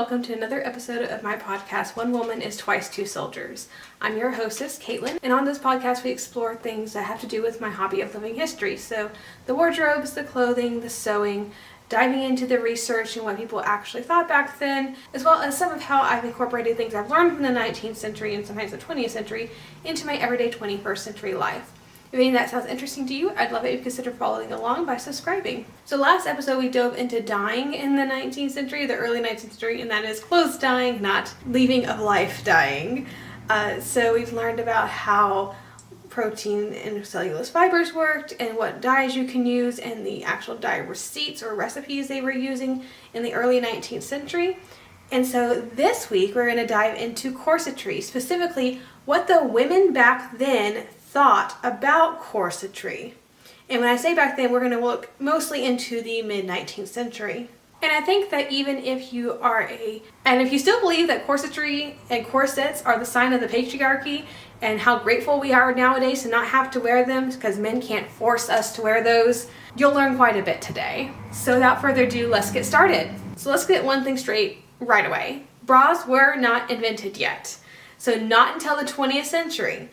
welcome to another episode of my podcast, One Woman is Twice Two Soldiers. I'm your hostess, Caitlin, and on this podcast we explore things that have to do with my hobby of living history. So the wardrobes, the clothing, the sewing, diving into the research and what people actually thought back then, as well as some of how I've incorporated things I've learned from the 19th century and sometimes the 20th century into my everyday 21st century life. If any of that sounds interesting to you, I'd love it if you consider following along by subscribing. So last episode we dove into dyeing in the 19th century, the early 19th century, and that is clothes dyeing, not leaving of life dyeing. So we've learned about how protein and cellulose fibers worked and what dyes you can use and the actual dye receipts or recipes they were using in the early 19th century. And so this week we're going to dive into corsetry, specifically what the women back then thought about corsetry. And when I say back then, we're going to look mostly into the mid-19th century. And I think that even if you still believe that corsetry and corsets are the sign of the patriarchy and how grateful we are nowadays to not have to wear them because men can't force us to wear those, you'll learn quite a bit today. So without further ado, let's get started. So let's get one thing straight right away. Bras were not invented yet. So not until the 20th century.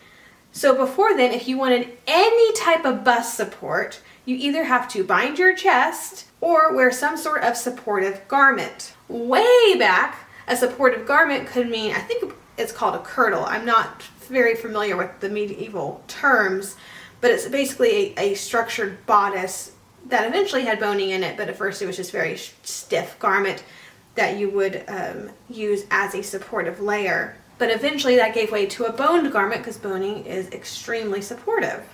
So before then, if you wanted any type of bust support, you either have to bind your chest or wear some sort of supportive garment. Way back, a supportive garment could mean, I think it's called a kirtle. I'm not very familiar with the medieval terms, but it's basically a structured bodice that eventually had boning in it, but at first it was just very stiff garment that you would use as a supportive layer. But eventually that gave way to a boned garment because boning is extremely supportive.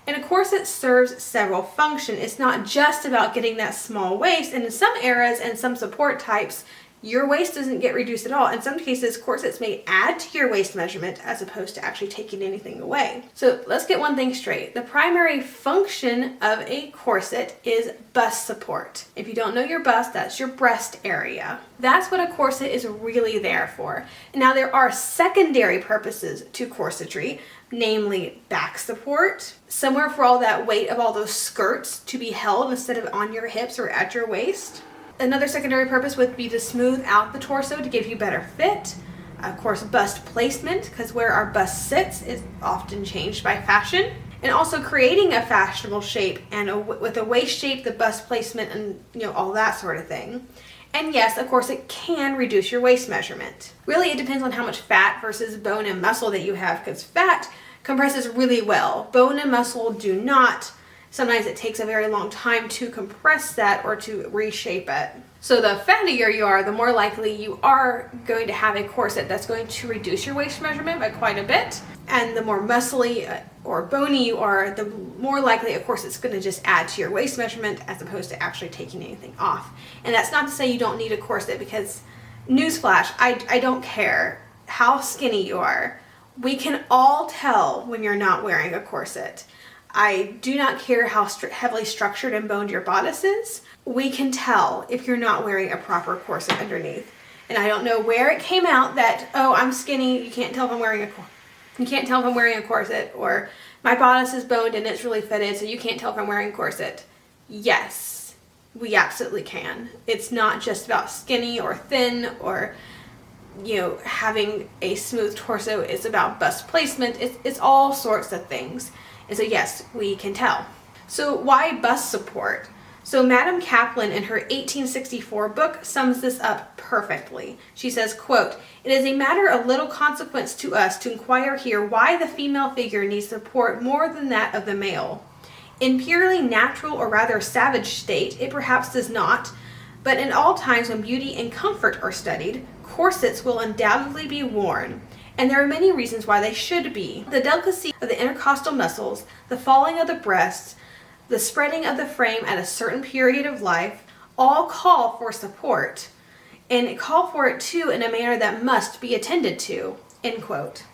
And a corset serves several functions. It's not just about getting that small waist, and in some eras and some support types, your waist doesn't get reduced at all. In some cases, corsets may add to your waist measurement as opposed to actually taking anything away. So let's get one thing straight. The primary function of a corset is bust support. If you don't know your bust, that's your breast area. That's what a corset is really there for. Now there are secondary purposes to corsetry, namely back support, somewhere for all that weight of all those skirts to be held instead of on your hips or at your waist. Another secondary purpose would be to smooth out the torso to give you better fit. Of course, bust placement, because where our bust sits is often changed by fashion. And also creating a fashionable shape and with a waist shape, the bust placement and all that sort of thing. And yes, of course, it can reduce your waist measurement. Really, it depends on how much fat versus bone and muscle that you have, because fat compresses really well. Bone and muscle do not. Sometimes it takes a very long time to compress that or to reshape it. So the fattier you are, the more likely you are going to have a corset that's going to reduce your waist measurement by quite a bit. And the more muscly or bony you are, the more likely, of course, it's going to just add to your waist measurement as opposed to actually taking anything off. And that's not to say you don't need a corset, because newsflash, I don't care how skinny you are. We can all tell when you're not wearing a corset. I do not care how heavily structured and boned your bodice is. We can tell if you're not wearing a proper corset underneath. And I don't know where it came out that, oh, I'm skinny, you can't tell if I'm wearing a corset, or my bodice is boned and it's really fitted, so you can't tell if I'm wearing a corset. Yes, we absolutely can. It's not just about skinny or thin or having a smooth torso. It's about bust placement. It's all sorts of things. And so yes, we can tell. So why bust support? So Madame Kaplan in her 1864 book sums this up perfectly. She says, quote, "It is a matter of little consequence to us to inquire here why the female figure needs support more than that of the male. In purely natural or rather savage state, it perhaps does not, but in all times when beauty and comfort are studied, corsets will undoubtedly be worn. And there are many reasons why they should be. The delicacy of the intercostal muscles, the falling of the breasts, the spreading of the frame at a certain period of life, all call for support, and call for it too in a manner that must be attended to," end quote.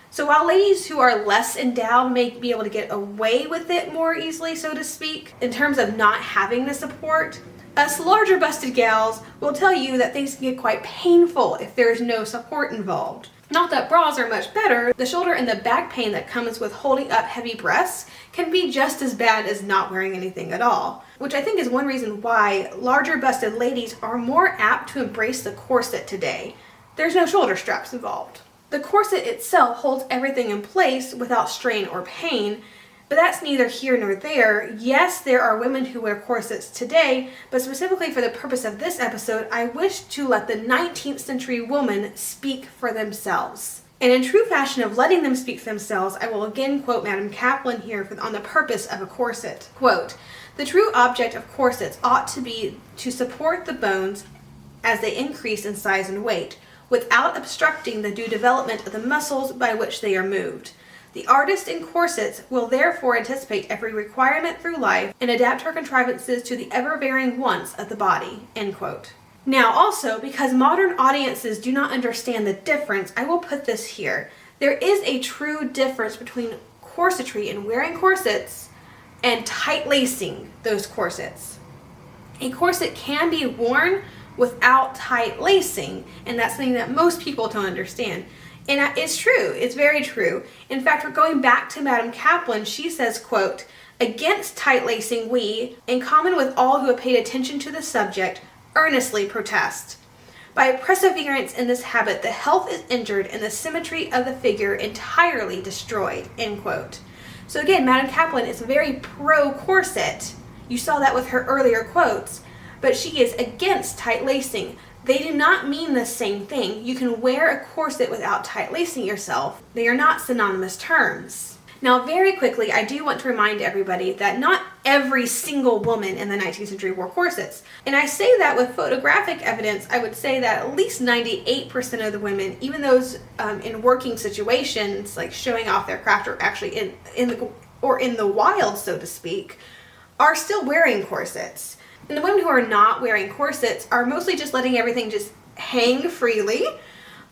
So while ladies who are less endowed may be able to get away with it more easily, so to speak, in terms of not having the support, Us larger busted gals will tell you that things can get quite painful if there is no support involved. Not that bras are much better, the shoulder and the back pain that comes with holding up heavy breasts can be just as bad as not wearing anything at all, which I think is one reason why larger busted ladies are more apt to embrace the corset today. There's no shoulder straps involved. The corset itself holds everything in place without strain or pain, but that's neither here nor there. Yes, there are women who wear corsets today, but specifically for the purpose of this episode, I wish to let the 19th century woman speak for themselves. And in true fashion of letting them speak for themselves, I will again quote Madame Kaplan here on the purpose of a corset. Quote, "The true object of corsets ought to be to support the bones as they increase in size and weight, without obstructing the due development of the muscles by which they are moved. The artist in corsets will therefore anticipate every requirement through life and adapt her contrivances to the ever-varying wants of the body." End quote. Now also, because modern audiences do not understand the difference, I will put this here. There is a true difference between corsetry and wearing corsets and tight lacing those corsets. A corset can be worn without tight lacing, and that's something that most people don't understand. And it's true, it's very true. In fact, we're going back to Madame Kaplan. She says, quote, "Against tight lacing we, in common with all who have paid attention to the subject, earnestly protest. By perseverance in this habit, the health is injured and the symmetry of the figure entirely destroyed." End quote. So again, Madame Kaplan is very pro-corset. You saw that with her earlier quotes, but she is against tight lacing. They do not mean the same thing. You can wear a corset without tight lacing yourself. They are not synonymous terms. Now, very quickly, I do want to remind everybody that not every single woman in the 19th century wore corsets. And I say that with photographic evidence. I would say that at least 98% of the women, even those in working situations, like showing off their craft or actually in the wild, so to speak, are still wearing corsets. And the women who are not wearing corsets are mostly just letting everything just hang freely,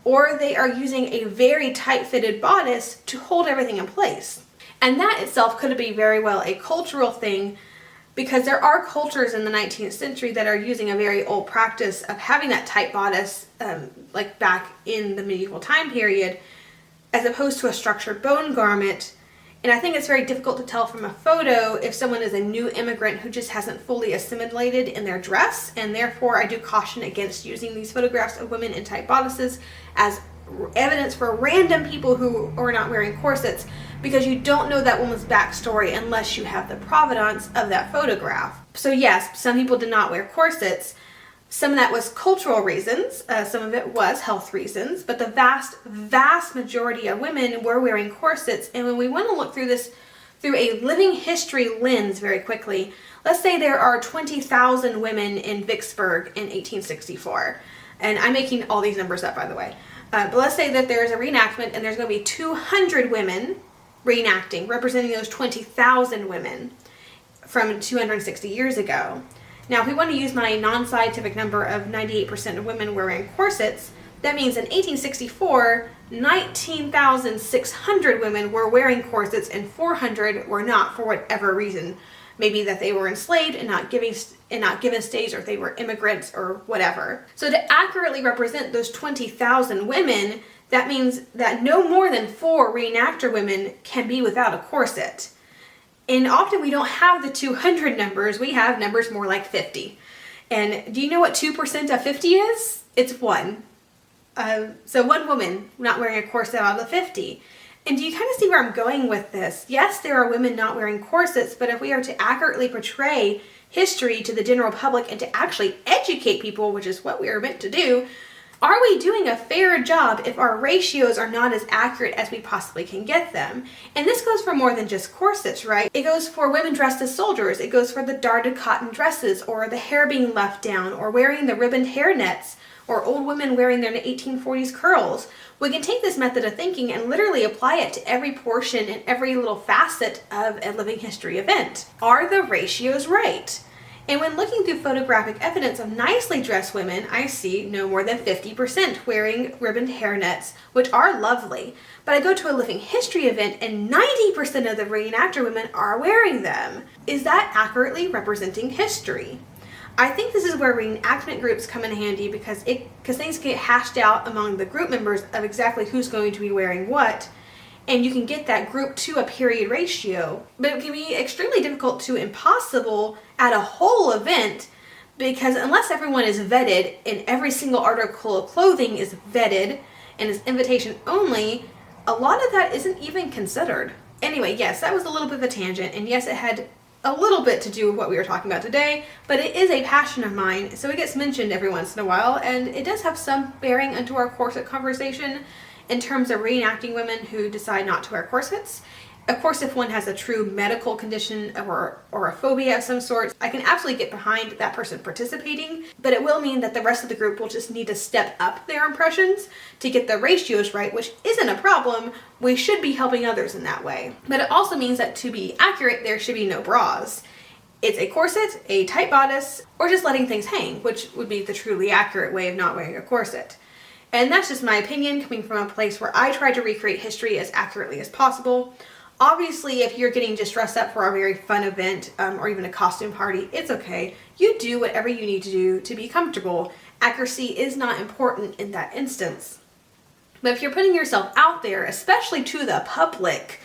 or they are using a very tight-fitted bodice to hold everything in place. And that itself could be very well a cultural thing, because there are cultures in the 19th century that are using a very old practice of having that tight bodice, like back in the medieval time period, as opposed to a structured bone garment. And I think it's very difficult to tell from a photo if someone is a new immigrant who just hasn't fully assimilated in their dress, and therefore I do caution against using these photographs of women in tight bodices as evidence for random people who are not wearing corsets, because you don't know that woman's backstory unless you have the provenance of that photograph. So yes, some people did not wear corsets. Some of that was cultural reasons, some of it was health reasons, but the vast majority of women were wearing corsets. And when we want to look through this through a living history lens very quickly, let's say there are 20,000 women in Vicksburg in 1864. And I'm making all these numbers up, by the way. But let's say that there's a reenactment and there's going to be 200 women reenacting, representing those 20,000 women from 260 years ago. Now, if we want to use my non-scientific number of 98% of women wearing corsets, that means in 1864, 19,600 women were wearing corsets and 400 were not for whatever reason. Maybe that they were enslaved and not given stays, or if they were immigrants or whatever. So to accurately represent those 20,000 women, that means that no more than 4 reenactor women can be without a corset. And often we don't have the 200 numbers, we have numbers more like 50. And do you know what 2% of 50 is? It's 1. So 1 woman not wearing a corset out of the 50. And do you kind of see where I'm going with this? Yes, there are women not wearing corsets, but if we are to accurately portray history to the general public and to actually educate people, which is what we are meant to do, are we doing a fair job if our ratios are not as accurate as we possibly can get them? And this goes for more than just corsets, right? It goes for women dressed as soldiers. It goes for the darted cotton dresses, or the hair being left down, or wearing the ribboned hair nets, or old women wearing their 1840s curls. We can take this method of thinking and literally apply it to every portion and every little facet of a living history event. Are the ratios right? And when looking through photographic evidence of nicely dressed women, I see no more than 50% wearing ribboned hairnets, which are lovely. But I go to a living history event and 90% of the reenactor women are wearing them. Is that accurately representing history? I think this is where reenactment groups come in handy because things get hashed out among the group members of exactly who's going to be wearing what, and you can get that group to a period ratio. But it can be extremely difficult to impossible at a whole event, because unless everyone is vetted and every single article of clothing is vetted and is invitation only, a lot of that isn't even considered. Anyway, yes, that was a little bit of a tangent, and yes, it had a little bit to do with what we were talking about today, but it is a passion of mine, so it gets mentioned every once in a while, and it does have some bearing into our corset conversation in terms of reenacting women who decide not to wear corsets. Of course, if one has a true medical condition or a phobia of some sort, I can absolutely get behind that person participating, but it will mean that the rest of the group will just need to step up their impressions to get the ratios right, which isn't a problem. We should be helping others in that way. But it also means that to be accurate, there should be no bras. It's a corset, a tight bodice, or just letting things hang, which would be the truly accurate way of not wearing a corset. And that's just my opinion, coming from a place where I try to recreate history as accurately as possible. Obviously, if you're getting just dressed up for a very fun event or even a costume party, it's okay. You do whatever you need to do to be comfortable. Accuracy is not important in that instance. But if you're putting yourself out there, especially to the public,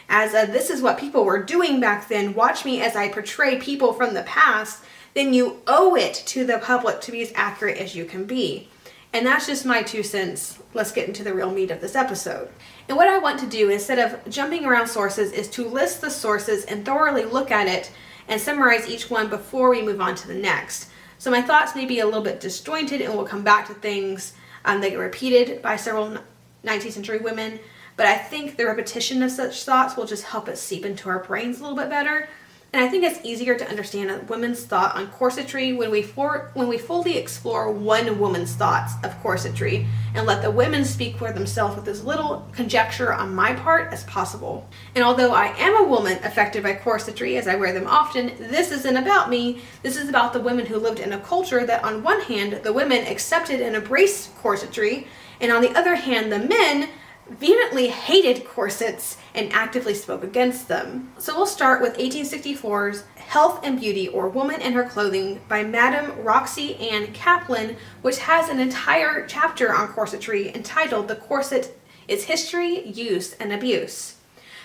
as this is what people were doing back then, watch me as I portray people from the past, then you owe it to the public to be as accurate as you can be. And that's just my 2 cents. Let's get into the real meat of this episode. And what I want to do, instead of jumping around sources, is to list the sources and thoroughly look at it and summarize each one before we move on to the next. So my thoughts may be a little bit disjointed, and we'll come back to things that get repeated by several 19th century women. But I think the repetition of such thoughts will just help us seep into our brains a little bit better. And I think it's easier to understand a women's thought on corsetry when we fully explore one woman's thoughts of corsetry and let the women speak for themselves with as little conjecture on my part as possible. And although I am a woman affected by corsetry as I wear them often, this isn't about me. This is about the women who lived in a culture that on one hand, the women accepted and embraced corsetry, and on the other hand, the men vehemently hated corsets and actively spoke against them. So we'll start with 1864's Health and Beauty, or Woman and Her Clothing, by Madame Roxy Ann Kaplan, which has an entire chapter on corsetry entitled The Corset, Its History, Use, and Abuse.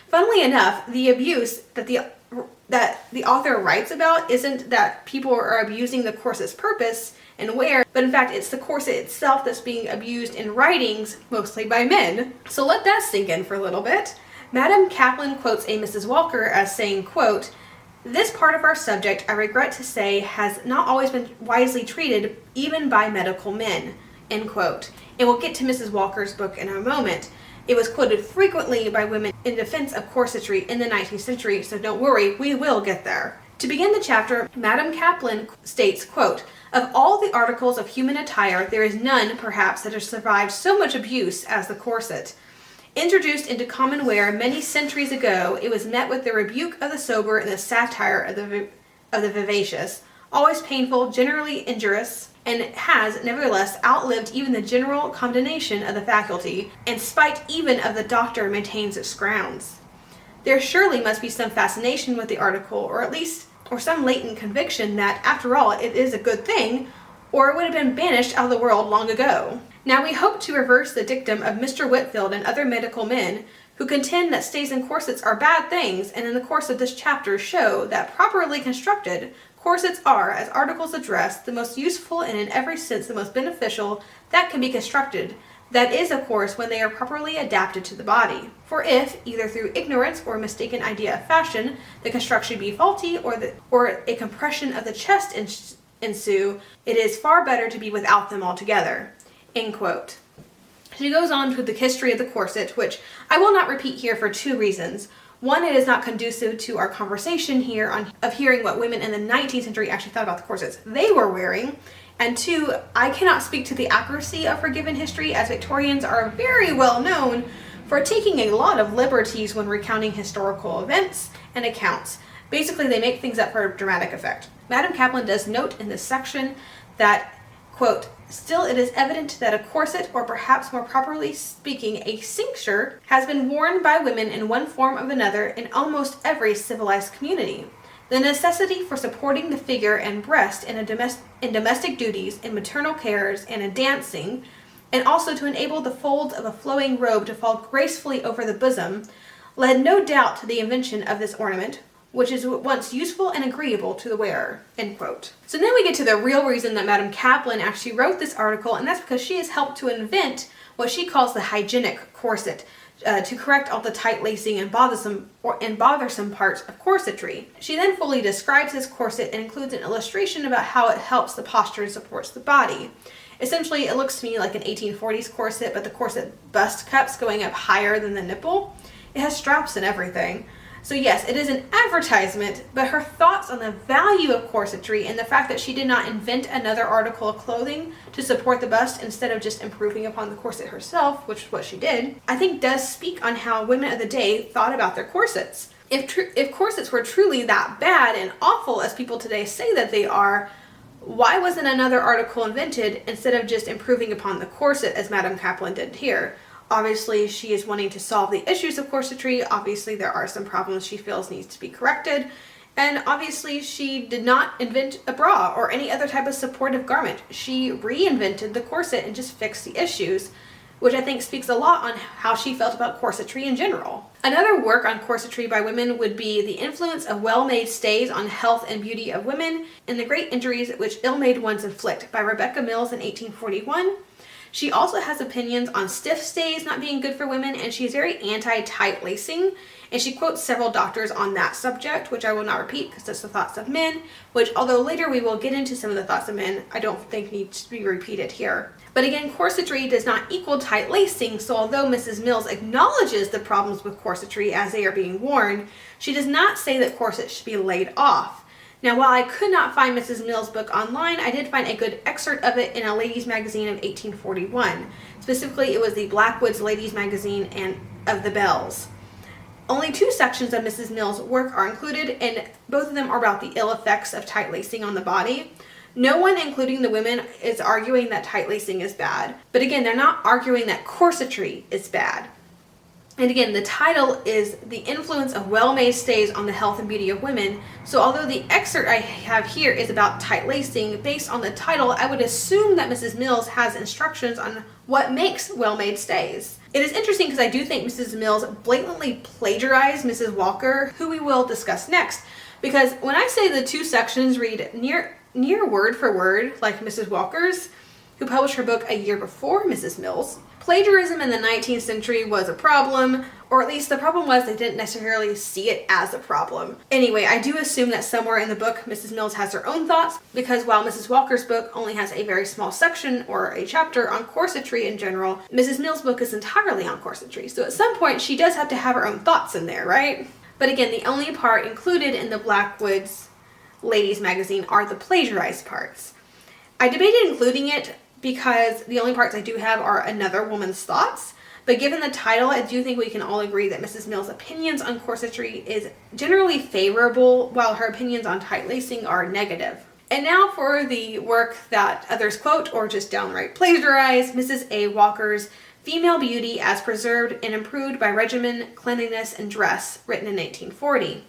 Funnily enough, the abuse that the author writes about isn't that people are abusing the corset's purpose and wear, but in fact it's the corset itself that's being abused in writings, mostly by men. So let that sink in for a little bit. Madame Kaplan quotes a Mrs. Walker as saying, quote, "This part of our subject, I regret to say, has not always been wisely treated even by medical men," end quote. And we'll get to Mrs. Walker's book in a moment. It was quoted frequently by women in defense of corsetry in the 19th century, so don't worry, we will get there. To begin the chapter, Madame Kaplan states, quote, "Of all the articles of human attire, there is none, perhaps, that has survived so much abuse as the corset. Introduced into common wear many centuries ago, it was met with the rebuke of the sober and the satire of the vivacious, always painful, generally injurious, and has, nevertheless, outlived even the general condemnation of the faculty, and spite even of the doctor maintains its grounds. There surely must be some fascination with the article, or some latent conviction that, after all, it is a good thing, or it would have been banished out of the world long ago. Now we hope to reverse the dictum of Mr. Whitfield and other medical men who contend that stays and corsets are bad things, and in the course of this chapter show that, properly constructed, corsets are, as articles of dress, the most useful and in every sense the most beneficial that can be constructed. That is, of course, when they are properly adapted to the body. For if, either through ignorance or mistaken idea of fashion, the construction be faulty, or a compression of the chest ensue, it is far better to be without them altogether." End quote. She goes on to the history of the corset, which I will not repeat here for 2 reasons. One, it is not conducive to our conversation here of hearing what women in the 19th century actually thought about the corsets they were wearing. And 2, I cannot speak to the accuracy of her given history, as Victorians are very well known for taking a lot of liberties when recounting historical events and accounts. Basically, they make things up for dramatic effect. Madame Kaplan does note in this section that, quote, "Still it is evident that a corset, or perhaps more properly speaking a cincture, has been worn by women in one form or another in almost every civilized community. The necessity for supporting the figure and breast in domestic duties, in maternal cares, and in dancing, and also to enable the folds of a flowing robe to fall gracefully over the bosom, led no doubt to the invention of this ornament, which is at once useful and agreeable to the wearer." End quote. So then we get to the real reason that Madame Kaplan actually wrote this article, and that's because she has helped to invent what she calls the hygienic corset, to correct all the tight lacing and bothersome parts of corsetry. She then fully describes this corset and includes an illustration about how it helps the posture and supports the body. Essentially, it looks to me like an 1840s corset, but the corset bust cups going up higher than the nipple. It has straps and everything. So yes, it is an advertisement, but her thoughts on the value of corsetry and the fact that she did not invent another article of clothing to support the bust instead of just improving upon the corset herself, which is what she did, I think does speak on how women of the day thought about their corsets. If corsets were truly that bad and awful as people today say that they are, why wasn't another article invented instead of just improving upon the corset as Madame Kaplan did here? Obviously, she is wanting to solve the issues of corsetry. Obviously, there are some problems she feels needs to be corrected. And obviously, she did not invent a bra or any other type of supportive garment. She reinvented the corset and just fixed the issues, which I think speaks a lot on how she felt about corsetry in general. Another work on corsetry by women would be The Influence of Well-Made Stays on Health and Beauty of Women and the Great Injuries which Ill-Made Ones Inflict by Rebecca Mills in 1841. She also has opinions on stiff stays not being good for women, and she's very anti-tight lacing, and she quotes several doctors on that subject, which I will not repeat because that's the thoughts of men, which although later we will get into some of the thoughts of men, I don't think needs to be repeated here. But again, corsetry does not equal tight lacing, so although Mrs. Mills acknowledges the problems with corsetry as they are being worn, she does not say that corsets should be laid off. Now, while I could not find Mrs. Mills' book online, I did find a good excerpt of it in a ladies' magazine of 1841. Specifically, it was the Blackwood's Ladies' Magazine and of the Bells. Only 2 sections of Mrs. Mills' work are included, and both of them are about the ill effects of tight lacing on the body. No one, including the women, is arguing that tight lacing is bad. But again, they're not arguing that corsetry is bad. And again, the title is The Influence of Well-Made Stays on the Health and Beauty of Women. So although the excerpt I have here is about tight lacing, based on the title, I would assume that Mrs. Mills has instructions on what makes well-made stays. It is interesting because I do think Mrs. Mills blatantly plagiarized Mrs. Walker, who we will discuss next. Because when I say the 2 sections read near word for word like Mrs. Walker's, who published her book a year before Mrs. Mills, plagiarism in the 19th century was a problem, or at least the problem was they didn't necessarily see it as a problem. Anyway, I do assume that somewhere in the book Mrs. Mills has her own thoughts, because while Mrs. Walker's book only has a very small section or a chapter on corsetry in general, Mrs. Mills' book is entirely on corsetry. So at some point she does have to have her own thoughts in there, right? But again, the only part included in the Blackwood's Ladies Magazine are the plagiarized parts. I debated including it because the only parts I do have are another woman's thoughts, but given the title, I do think we can all agree that Mrs. Mills' opinions on corsetry is generally favorable, while her opinions on tight lacing are negative. And now for the work that others quote or just downright plagiarize, Mrs. A. Walker's Female Beauty as Preserved and Improved by Regimen, Cleanliness, and Dress, written in 1840.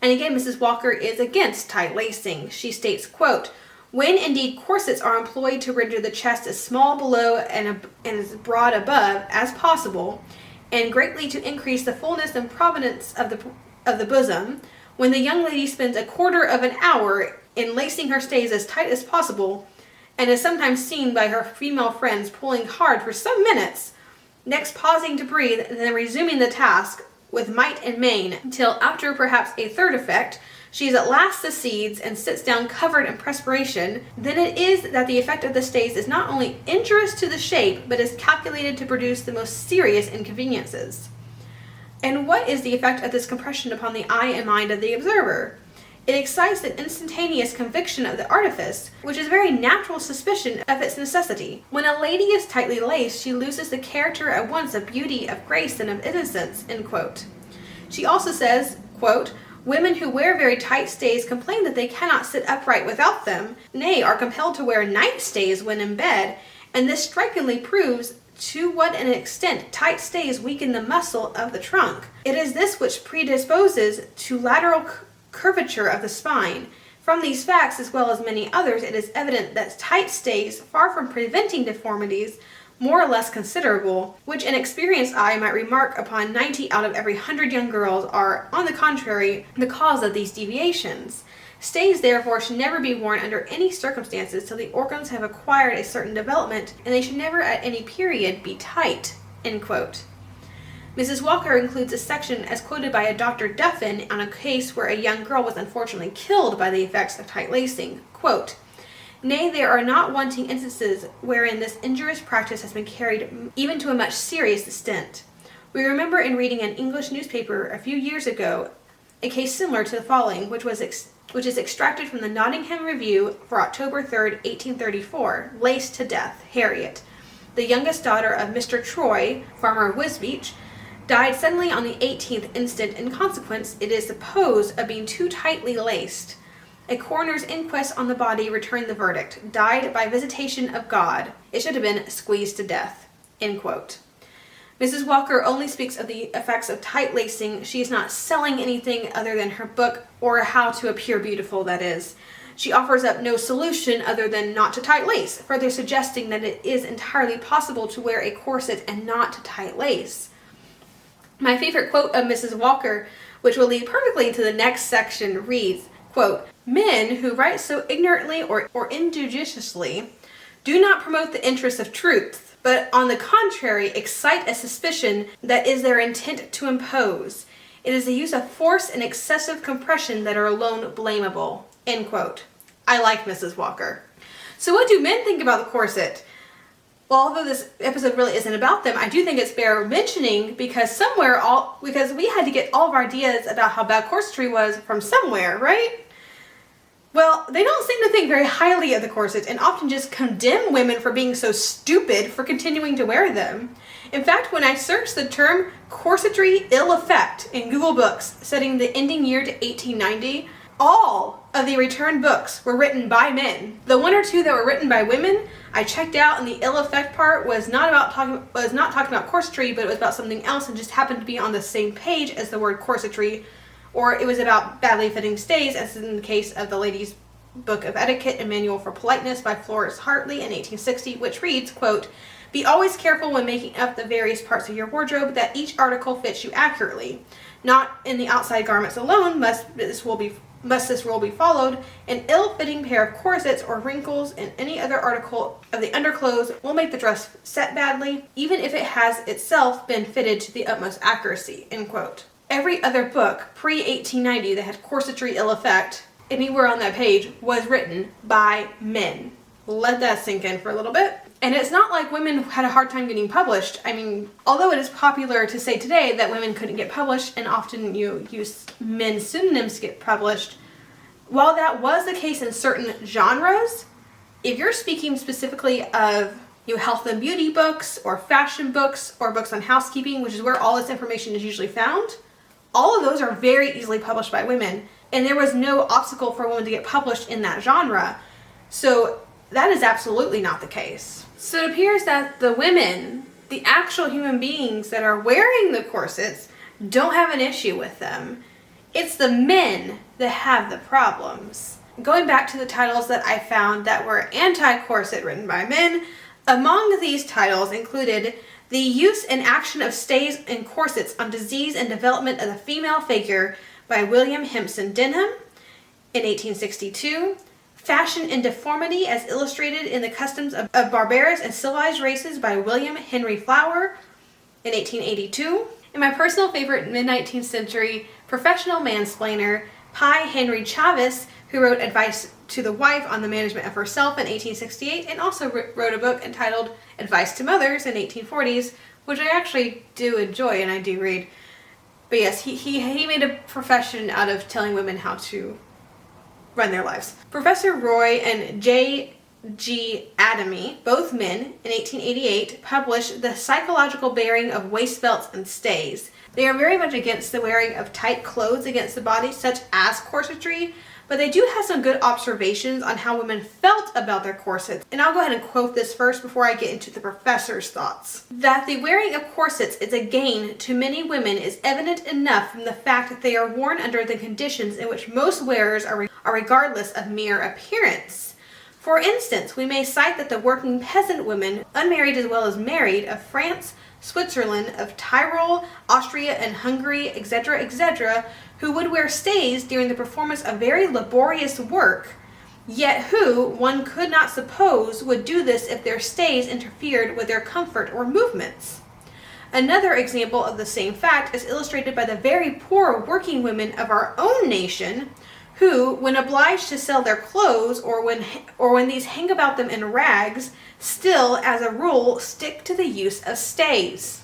And again, Mrs. Walker is against tight lacing. She states, quote, "When indeed corsets are employed to render the chest as small below and as broad above as possible, and greatly to increase the fullness and prominence of the bosom, when the young lady spends a quarter of an hour in lacing her stays as tight as possible, and is sometimes seen by her female friends pulling hard for some minutes, next pausing to breathe, and then resuming the task with might and main, till after perhaps a third effect, she is at last secedes and sits down covered in perspiration, then it is that the effect of the stays is not only injurious to the shape, but is calculated to produce the most serious inconveniences." And what is the effect of this compression upon the eye and mind of the observer? It excites an instantaneous conviction of the artifice, which is a very natural suspicion of its necessity. When a lady is tightly laced, she loses the character at once of beauty, of grace, and of innocence, end quote. She also says, quote, "Women who wear very tight stays complain that they cannot sit upright without them, nay, are compelled to wear night stays when in bed, and this strikingly proves to what an extent tight stays weaken the muscle of the trunk. It is this which predisposes to lateral curvature of the spine. From these facts, as well as many others, it is evident that tight stays, far from preventing deformities, more or less considerable, which an experienced eye might remark upon 90 out of every 100 young girls, are, on the contrary, the cause of these deviations. Stays, therefore, should never be worn under any circumstances till the organs have acquired a certain development, and they should never at any period be tight." End quote. Mrs. Walker includes a section as quoted by a Dr. Duffin on a case where a young girl was unfortunately killed by the effects of tight lacing. Quote, "Nay, there are not wanting instances wherein this injurious practice has been carried even to a much serious extent. We remember in reading an English newspaper a few years ago a case similar to the following, which is extracted from the Nottingham Review for October 3rd, 1834, laced to death, Harriet, the youngest daughter of Mr. Troy, farmer of Wisbeach, died suddenly on the 18th instant in consequence, it is supposed, of being too tightly laced. A coroner's inquest on the body returned the verdict, died by visitation of God. It should have been squeezed to death." End quote. Mrs. Walker only speaks of the effects of tight lacing. She is not selling anything other than her book, or how to appear beautiful, that is. She offers up no solution other than not to tight lace, further suggesting that it is entirely possible to wear a corset and not to tight lace. My favorite quote of Mrs. Walker, which will lead perfectly into the next section, reads, quote, "Men who write so ignorantly or injudiciously do not promote the interests of truth, but on the contrary excite a suspicion that is their intent to impose. It is the use of force and excessive compression that are alone blamable." End quote. I like Mrs. Walker. So what do men think about the corset? Well, although this episode really isn't about them, I do think it's fair mentioning because we had to get all of our ideas about how bad corsetry was from somewhere, right? Well, they don't seem to think very highly of the corset and often just condemn women for being so stupid for continuing to wear them. In fact, when I searched the term corsetry ill effect in Google Books, setting the ending year to 1890, all of the returned books were written by men. The one or two that were written by women, I checked out, and the ill effect part was not talking about corsetry, but it was about something else and just happened to be on the same page as the word corsetry, or it was about badly fitting stays, as in the case of the Ladies' Book of Etiquette and Manual for Politeness by Florence Hartley in 1860, which reads, quote, "Be always careful when making up the various parts of your wardrobe that each article fits you accurately. Not in the outside garments alone must this rule be followed. An ill-fitting pair of corsets or wrinkles in any other article of the underclothes will make the dress set badly, even if it has itself been fitted to the utmost accuracy." End quote. Every other book pre-1890 that had corsetry ill effect anywhere on that page was written by men. Let that sink in for a little bit. And it's not like women had a hard time getting published. I mean, although it is popular to say today that women couldn't get published, and often you use men's pseudonyms to get published, while that was the case in certain genres, if you're speaking specifically of health and beauty books, or fashion books, or books on housekeeping, which is where all this information is usually found, all of those are very easily published by women, and there was no obstacle for a woman to get published in that genre. So that is absolutely not the case. So it appears that the women, the actual human beings that are wearing the corsets, don't have an issue with them. It's the men that have the problems. Going back to the titles that I found that were anti-corset written by men, among these titles included "The Use and Action of Stays and Corsets on Disease and Development of the Female Figure" by William Hempson Denham in 1862, "Fashion and Deformity as Illustrated in the Customs of Barbarous and Civilized Races" by William Henry Flower in 1882, and my personal favorite mid-19th century professional mansplainer, Pi Henry Chavez, who wrote Advice to the Wife on the Management of Herself in 1868, and also wrote a book entitled Advice to Mothers in 1840s, which I actually do enjoy and I do read. But yes, he made a profession out of telling women how to run their lives. Professor Roy and J.G. Adamy, both men, in 1888, published The Psychological Bearing of Waist Belts and Stays. They are very much against the wearing of tight clothes against the body, such as corsetry, but they do have some good observations on how women felt about their corsets. And I'll go ahead and quote this first before I get into the professor's thoughts. That the wearing of corsets is a gain to many women is evident enough from the fact that they are worn under the conditions in which most wearers are regardless of mere appearance. For instance, we may cite that the working peasant women, unmarried as well as married, of France, Switzerland, of Tyrol, Austria, and Hungary, etc., etc., who would wear stays during the performance of very laborious work, yet who, one could not suppose, would do this if their stays interfered with their comfort or movements. Another example of the same fact is illustrated by the very poor working women of our own nation, who, when obliged to sell their clothes or when these hang about them in rags, still, as a rule, stick to the use of stays."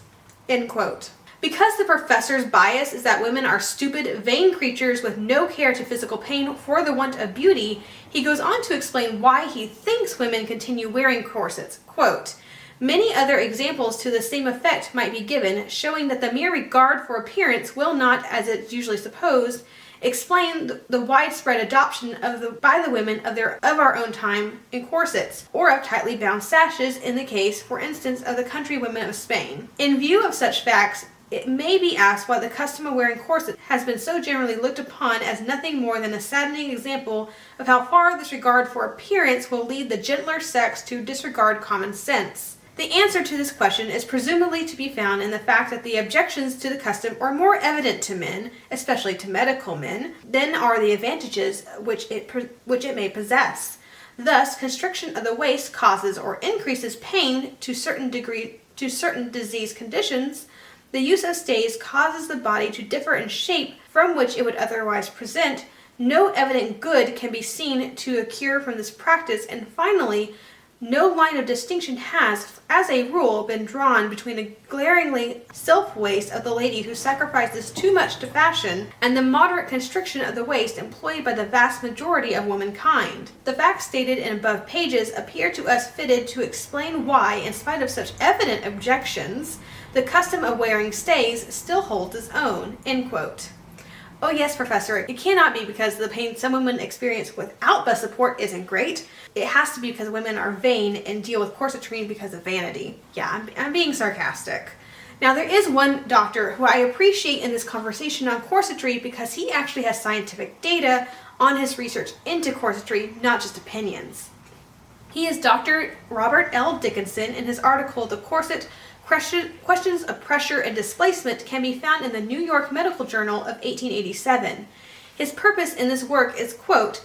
End quote. Because the professor's bias is that women are stupid, vain creatures with no care to physical pain for the want of beauty, he goes on to explain why he thinks women continue wearing corsets. Quote, "Many other examples to the same effect might be given, showing that the mere regard for appearance will not, as it's usually supposed, explain the widespread adoption by the women of our own time in corsets, or of tightly bound sashes in the case, for instance, of the country women of Spain. In view of such facts, it may be asked why the custom of wearing corsets has been so generally looked upon as nothing more than a saddening example of how far this regard for appearance will lead the gentler sex to disregard common sense. The answer to this question is presumably to be found in the fact that the objections to the custom are more evident to men, especially to medical men, than are the advantages which it may possess. Thus, constriction of the waist causes or increases pain to certain disease conditions. The use of stays causes the body to differ in shape from which it would otherwise present. No evident good can be seen to accrue from this practice, and finally, no line of distinction has, as a rule, been drawn between the glaringly self-waist of the lady who sacrifices too much to fashion and the moderate constriction of the waist employed by the vast majority of womankind. The facts stated in above pages appear to us fitted to explain why, in spite of such evident objections, the custom of wearing stays still holds its own." End quote. Oh yes, Professor, it cannot be because the pain some women experience without bust support isn't great. It has to be because women are vain and deal with corsetry because of vanity. Yeah, I'm being sarcastic. Now, there is one doctor who I appreciate in this conversation on corsetry because he actually has scientific data on his research into corsetry, not just opinions. He is Dr. Robert L. Dickinson, and his article, "The Corset: Questions of Pressure and Displacement," can be found in the New York Medical Journal of 1887. His purpose in this work is, quote,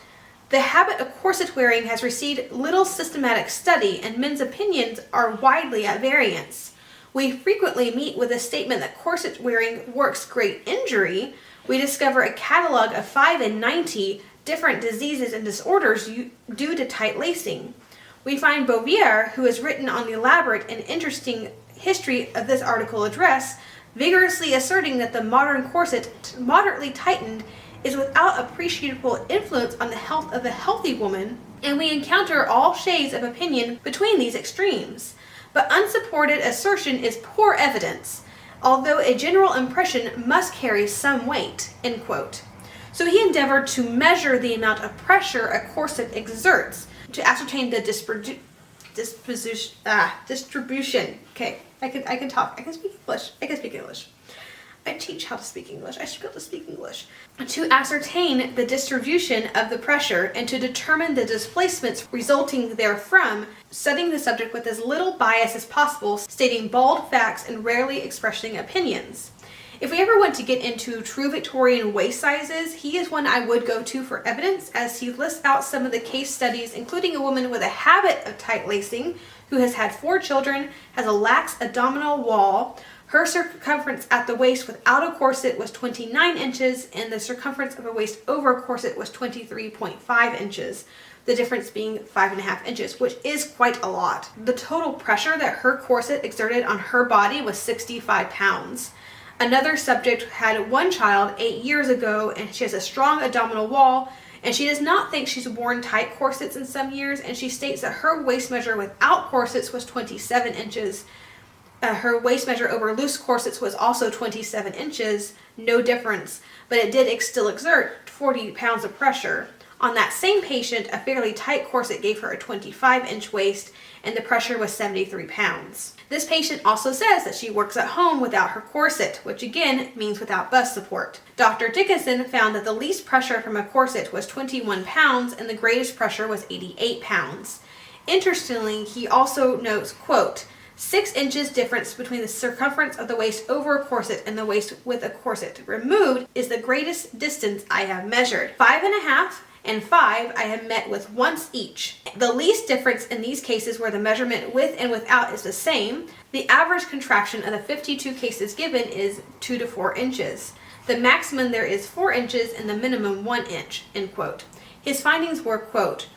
"The habit of corset wearing has received little systematic study, and men's opinions are widely at variance. We frequently meet with a statement that corset wearing works great injury. We discover a catalog of 95 different diseases and disorders due to tight lacing. We find Bouvier, who has written on the elaborate and interesting history of this article address, vigorously asserting that the modern corset, moderately tightened, is without appreciable influence on the health of the healthy woman, and we encounter all shades of opinion between these extremes. But unsupported assertion is poor evidence, although a general impression must carry some weight." End quote. So he endeavored to measure the amount of pressure a corset exerts to ascertain the distribution. Okay, I can talk. I can speak English. I teach how to speak English. I should be able to speak English. To ascertain the distribution of the pressure and to determine the displacements resulting therefrom, studying the subject with as little bias as possible, stating bald facts and rarely expressing opinions. If we ever want to get into true Victorian waist sizes, he is one I would go to for evidence, as he lists out some of the case studies, including a woman with a habit of tight lacing, who has had 4 children, has a lax abdominal wall. Her circumference at the waist without a corset was 29 inches, and the circumference of a waist over a corset was 23.5 inches. The difference being 5.5 inches, which is quite a lot. The total pressure that her corset exerted on her body was 65 pounds. Another subject had 1 child 8 years ago, and she has a strong abdominal wall, and she does not think she's worn tight corsets in some years, and she states that her waist measure without corsets was 27 inches. Her waist measure over loose corsets was also 27 inches, no difference, but it did still exert 40 pounds of pressure. On that same patient, a fairly tight corset gave her a 25-inch waist, and the pressure was 73 pounds. This patient also says that she works at home without her corset, which again means without bust support. Dr. Dickinson found that the least pressure from a corset was 21 pounds and the greatest pressure was 88 pounds. Interestingly, he also notes, quote, 6 inches difference between the circumference of the waist over a corset and the waist with a corset removed is the greatest distance I have measured. 5.5 and 5 I have met with once each. The least difference in these cases where the measurement with and without is the same. The average contraction of the 52 cases given is 2 to 4 inches. The maximum there is 4 inches and the minimum 1 inch, end quote. His findings were, quote,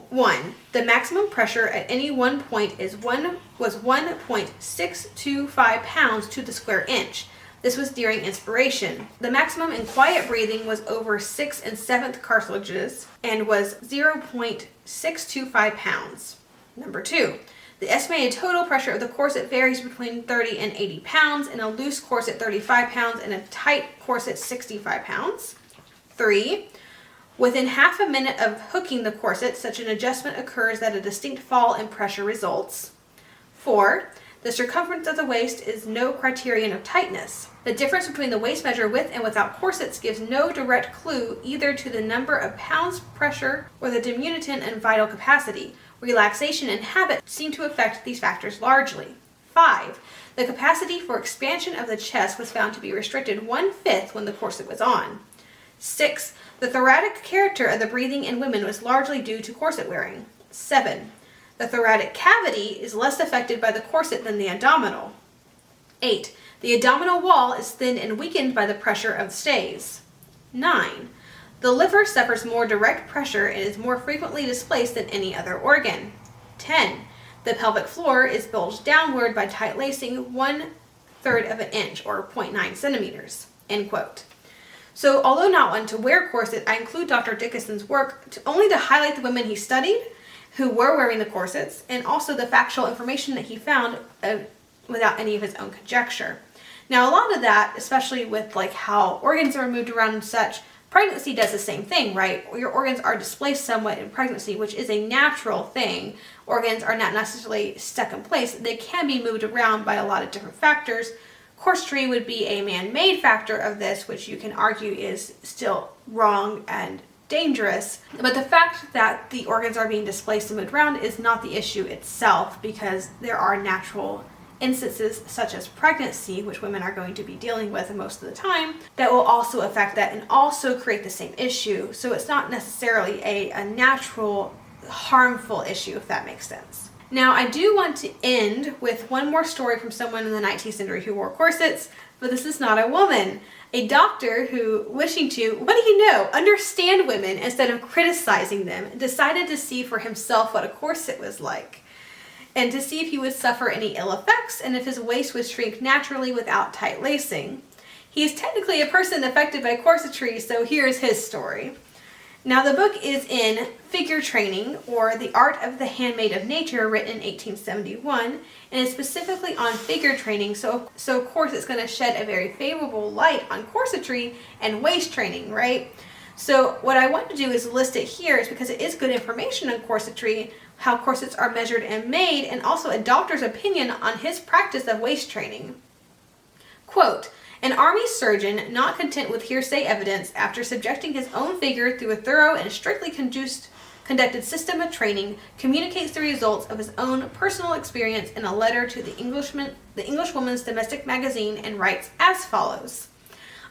1. The maximum pressure at any one point was 1.625 pounds to the square inch. This was during inspiration. The maximum in quiet breathing was over 6 and 7th cartilages and was 0.625 pounds. Number 2. The estimated total pressure of the corset varies between 30 and 80 pounds, in a loose corset 35 pounds, and a tight corset 65 pounds. 3. Within half a minute of hooking the corset, such an adjustment occurs that a distinct fall in pressure results. 4. The circumference of the waist is no criterion of tightness. The difference between the waist measure with and without corsets gives no direct clue either to the number of pounds pressure or the diminution and vital capacity. Relaxation and habit seem to affect these factors largely. 5. The capacity for expansion of the chest was found to be restricted 1/5 when the corset was on. 6. The thoracic character of the breathing in women was largely due to corset wearing. 7. The thoracic cavity is less affected by the corset than the abdominal. 8. The abdominal wall is thinned and weakened by the pressure of stays. 9. The liver suffers more direct pressure and is more frequently displaced than any other organ. 10. The pelvic floor is bulged downward by tight lacing 1/3 of an inch or 0.9 centimeters. End quote. So although not one to wear corset, I include Dr. Dickinson's work only to highlight the women he studied who were wearing the corsets, and also the factual information that he found without any of his own conjecture. Now, a lot of that, especially with like how organs are moved around and such, pregnancy does the same thing, right? Your organs are displaced somewhat in pregnancy, which is a natural thing. Organs are not necessarily stuck in place. They can be moved around by a lot of different factors. Corsetry would be a man-made factor of this, which you can argue is still wrong and dangerous. But the fact that the organs are being displaced and moved around is not the issue itself, because there are natural instances such as pregnancy, which women are going to be dealing with most of the time, that will also affect that and also create the same issue. So it's not necessarily a natural harmful issue, if that makes sense. Now, I do want to end with one more story from someone in the 19th century who wore corsets, but this is not a woman. A doctor who, wishing to, what do you know, understand women instead of criticizing them, decided to see for himself what a corset was like, and to see if he would suffer any ill effects and if his waist would shrink naturally without tight lacing. He is technically a person affected by corsetry, so here's his story. Now, the book is in Figure Training, or The Art of the Handmaid of Nature, written in 1871, and is specifically on figure training, so of course it's going to shed a very favorable light on corsetry and waist training, right? So what I want to do is list it here, is because it is good information on corsetry, how corsets are measured and made, and also a doctor's opinion on his practice of waist training. Quote, an army surgeon, not content with hearsay evidence, after subjecting his own figure through a thorough and strictly conducted system of training, communicates the results of his own personal experience in a letter to the Englishwoman's Domestic Magazine, and writes as follows.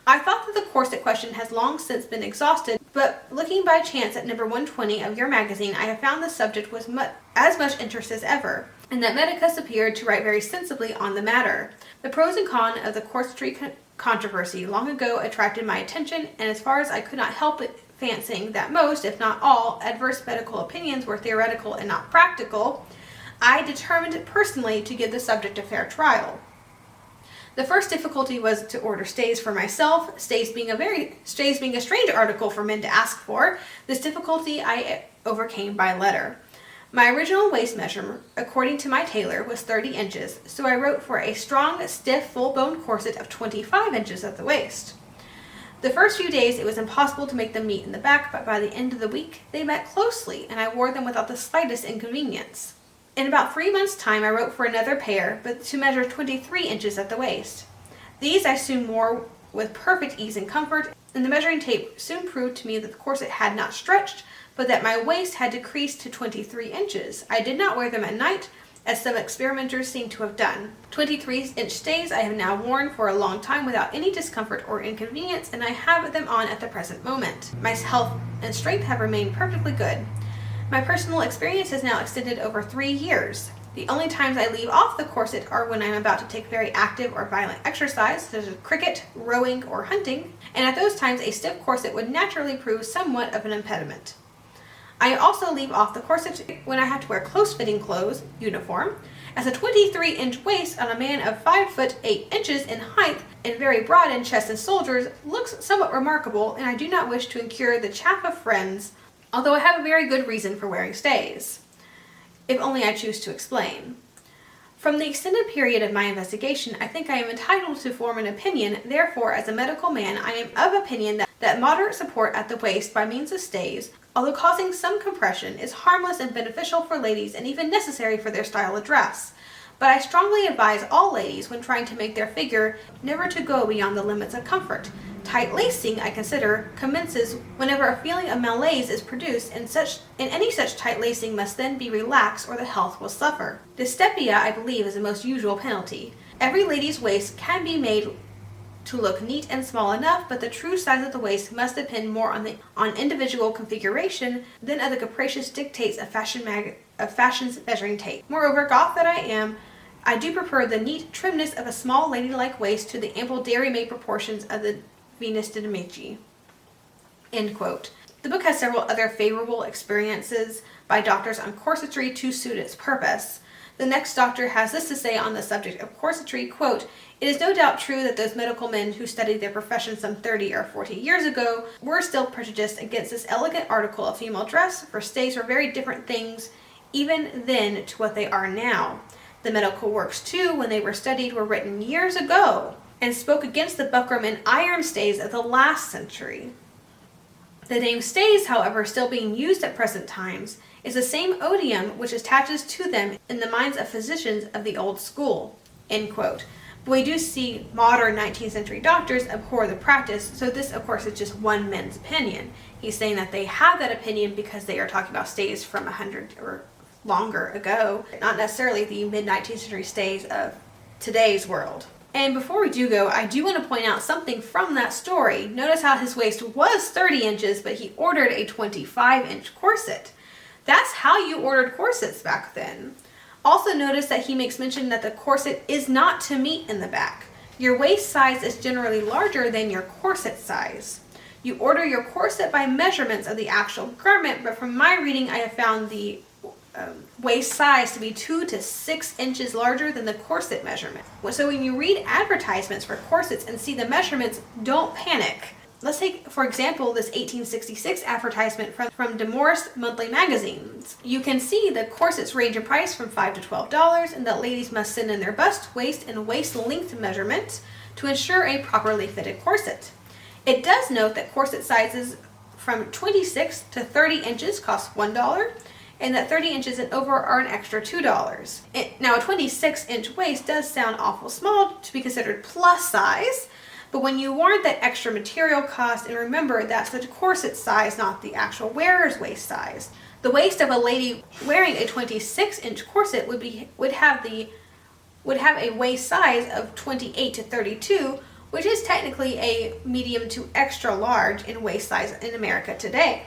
I thought that the corset question has long since been exhausted, but looking by chance at number 120 of your magazine, I have found the subject was as much interest as ever, and that Medicus appeared to write very sensibly on the matter. The pros and cons of the corsetry controversy long ago attracted my attention, and as far as I could not help it fancying that most, if not all, adverse medical opinions were theoretical and not practical, I determined personally to give the subject a fair trial. The first difficulty was to order stays for myself, stays being a strange article for men to ask for. This difficulty I overcame by letter. My original waist measurement, according to my tailor, was 30 inches, so I wrote for a strong, stiff, full-boned corset of 25 inches at the waist. The first few days it was impossible to make them meet in the back, but by the end of the week they met closely, and I wore them without the slightest inconvenience. In about 3 months' time I wrote for another pair, but to measure 23 inches at the waist. These I soon wore with perfect ease and comfort, and the measuring tape soon proved to me that the corset had not stretched, but that my waist had decreased to 23 inches. I did not wear them at night, as some experimenters seem to have done. 23-inch stays I have now worn for a long time without any discomfort or inconvenience, and I have them on at the present moment. My health and strength have remained perfectly good. My personal experience has now extended over 3 years. The only times I leave off the corset are when I am about to take very active or violent exercise, such as cricket, rowing, or hunting, and at those times a stiff corset would naturally prove somewhat of an impediment. I also leave off the corset when I have to wear close-fitting clothes, uniform, as a 23-inch waist on a man of 5 foot 8 inches in height and very broad in chest and shoulders looks somewhat remarkable, and I do not wish to incur the chaff of friends, although I have a very good reason for wearing stays, if only I choose to explain. From the extended period of my investigation, I think I am entitled to form an opinion. Therefore, as a medical man, I am of opinion that moderate support at the waist by means of stays, although causing some compression, is harmless and beneficial for ladies and even necessary for their style of dress. But I strongly advise all ladies, when trying to make their figure, never to go beyond the limits of comfort. Tight lacing, I consider, commences whenever a feeling of malaise is produced, and any such tight lacing must then be relaxed or the health will suffer. Dyspepsia, I believe, is the most usual penalty. Every lady's waist can be made to look neat and small enough, but the true size of the waist must depend more on individual configuration than of the capricious dictates of fashion's measuring tape. Moreover, goth that I am, I do prefer the neat trimness of a small ladylike waist to the ample dairy-maid proportions of the Venus de Medici." End quote. The book has several other favorable experiences by doctors on corsetry to suit its purpose. The next doctor has this to say on the subject of corsetry, quote, "It is no doubt true that those medical men who studied their profession some 30 or 40 years ago were still prejudiced against this elegant article of female dress, for stays were very different things even then to what they are now. The medical works, too, when they were studied, were written years ago, and spoke against the buckram and iron stays of the last century. The name stays, however, still being used at present times, is the same odium which attaches to them in the minds of physicians of the old school." End quote. But we do see modern 19th century doctors abhor the practice, so this, of course, is just one man's opinion. He's saying that they have that opinion because they are talking about stays from 100 or longer ago, not necessarily the mid-19th century stays of today's world. And before we do go, I do want to point out something from that story. Notice how his waist was 30 inches, but he ordered a 25-inch corset. That's how you ordered corsets back then. Also notice that he makes mention that the corset is not to meet in the back. Your waist size is generally larger than your corset size. You order your corset by measurements of the actual garment, but from my reading I have found the waist size to be 2 to 6 inches larger than the corset measurement. So when you read advertisements for corsets and see the measurements, don't panic. Let's take, for example, this 1866 advertisement from Demorest monthly magazines. You can see the corsets range in price from $5 to $12, and that ladies must send in their bust, waist, and waist length measurements to ensure a properly fitted corset. It does note that corset sizes from 26 to 30 inches cost $1, and that 30 inches and over are an extra $2. Now, a 26-inch waist does sound awful small to be considered plus size, but when you warrant that extra material cost, and remember that's the corset size, not the actual wearer's waist size. The waist of a lady wearing a 26-inch corset would have a waist size of 28 to 32, which is technically a medium to extra large in waist size in America today.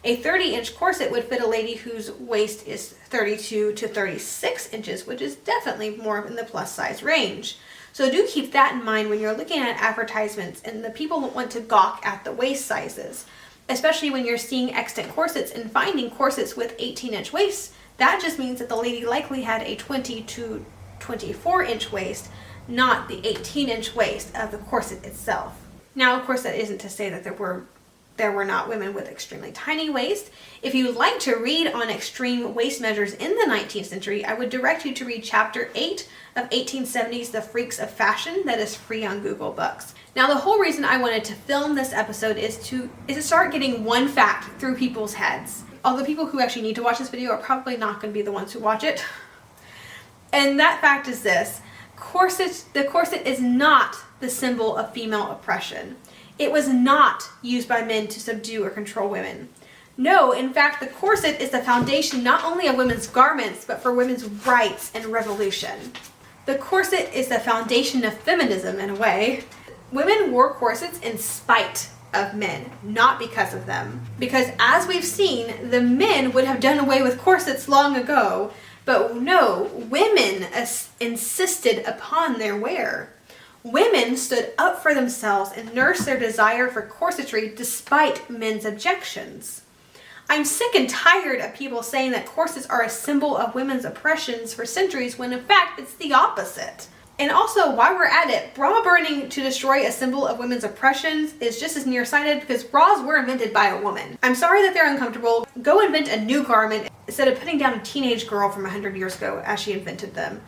A 30-inch corset would fit a lady whose waist is 32 to 36 inches, which is definitely more in the plus size range. So do keep that in mind when you're looking at advertisements and the people want to gawk at the waist sizes, especially when you're seeing extant corsets and finding corsets with 18-inch waists. That just means that the lady likely had a 20 to 24-inch waist, not the 18-inch waist of the corset itself. Now, of course, that isn't to say that there were there were not women with extremely tiny waists. If you would like to read on extreme waist measures in the 19th century, I would direct you to read chapter 8 of 1870's The Freaks of Fashion that is free on Google Books. Now, the whole reason I wanted to film this episode is to start getting one fact through people's heads. All the people who actually need to watch this video are probably not going to be the ones who watch it. And that fact is this: the corset is not the symbol of female oppression. It was not used by men to subdue or control women. No, in fact, the corset is the foundation not only of women's garments, but for women's rights and revolution. The corset is the foundation of feminism, in a way. Women wore corsets in spite of men, not because of them. Because as we've seen, the men would have done away with corsets long ago, but no, women insisted upon their wear. Women stood up for themselves and nursed their desire for corsetry despite men's objections. I'm sick and tired of people saying that corsets are a symbol of women's oppressions for centuries when in fact it's the opposite. And also, while we're at it, bra burning to destroy a symbol of women's oppressions is just as nearsighted because bras were invented by a woman. I'm sorry that they're uncomfortable. Go invent a new garment instead of putting down a teenage girl from 100 years ago as she invented them.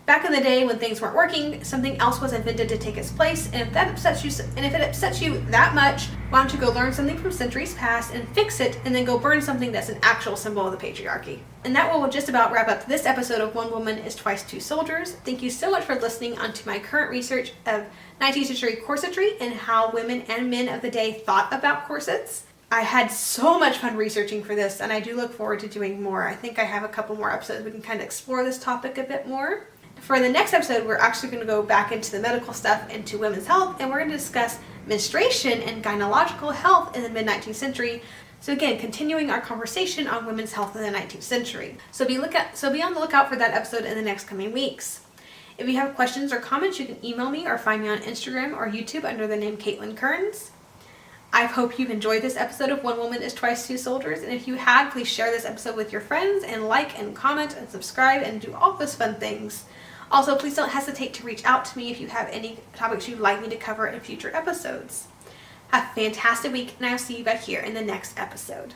Back in the day when things weren't working, something else was invented to take its place, and if it upsets you that much, why don't you go learn something from centuries past and fix it, and then go burn something that's an actual symbol of the patriarchy. And that will just about wrap up this episode of One Woman is Twice Two Soldiers. Thank you so much for listening onto my current research of 19th century corsetry and how women and men of the day thought about corsets. I had so much fun researching for this, and I do look forward to doing more. I think I have a couple more episodes we can kind of explore this topic a bit more. For the next episode, we're actually going to go back into the medical stuff, into women's health, and we're going to discuss menstruation and gynecological health in the mid-19th century. So again, continuing our conversation on women's health in the 19th century. So be on the lookout for that episode in the next coming weeks. If you have questions or comments, you can email me or find me on Instagram or YouTube under the name Caitlin Kearns. I hope you've enjoyed this episode of One Woman is Twice Two Soldiers, and if you have, please share this episode with your friends and like and comment and subscribe and do all those fun things. Also, please don't hesitate to reach out to me if you have any topics you'd like me to cover in future episodes. Have a fantastic week, and I'll see you back here in the next episode.